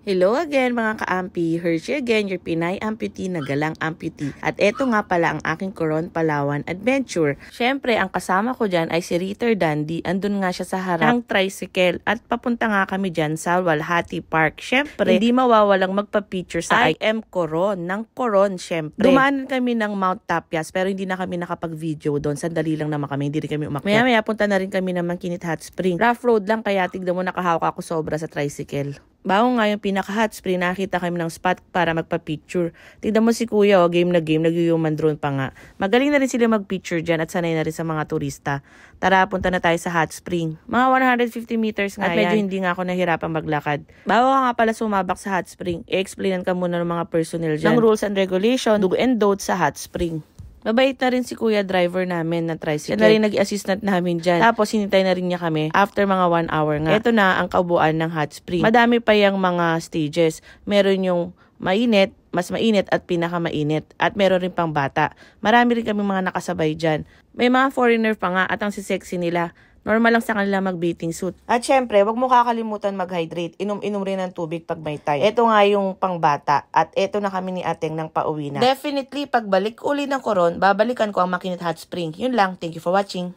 Hello again mga ka-ampi, Hershey again, your Pinay amputee na galang amputee. At eto nga pala ang aking Coron, Palawan adventure. Syempre, ang kasama ko dyan ay si Ritter Dandy. Andun nga siya sa harap ng tricycle at papunta nga kami dyan sa Walhati Park. Syempre, hindi mawawalang magpa-picture sa I am Coron, ng Coron syempre. Dumaan kami ng Mount Tapias pero hindi na kami nakapag-video doon. Sandali lang naman kami, hindi rin kami umakyat. Maya-maya punta na rin kami ng Mangkinit Hot Spring. Rough road lang kaya tignan mo nakahawak ako sobra sa tricycle. Bago nga yung pinaka-hot spring, nakita kami ng spot para magpa-picture. Tignan mo si kuya, game na game, nag-human drone pa nga. Magaling na rin sila mag-picture dyan at sanay na rin sa mga turista. Tara, punta na tayo sa hot spring. Mga 150 meters nga at medyo hindi nga ako nahirapan maglakad. Bago ka nga pala sumabak sa hot spring, i-explainan ka muna ng mga personnel dyan ng rules and regulation, do and don't sa hot spring. Mabait na rin si kuya driver namin na tricycle. Yan na rin nag-assistant namin dyan. Tapos hinintay na rin niya kami after mga 1 hour nga. Ito na ang kaubuan ng hot spring. Madami pa yung mga stages. Meron yung mainit, mas mainit at pinakamainit. At meron rin pang bata. Marami rin kami mga nakasabay dyan. May mga foreigner pa nga at ang sisexy nila. Normal lang sa kanila mag-bathing suit. At syempre, wag mo kakalimutan mag-hydrate. Inom-inom rin ng tubig pag may time. Ito nga yung pangbata. At ito na kami ni Ateng ng pauwi na. Definitely, pagbalik uli ng Coron, babalikan ko ang Mangkinit Hot Spring. Yun lang. Thank you for watching.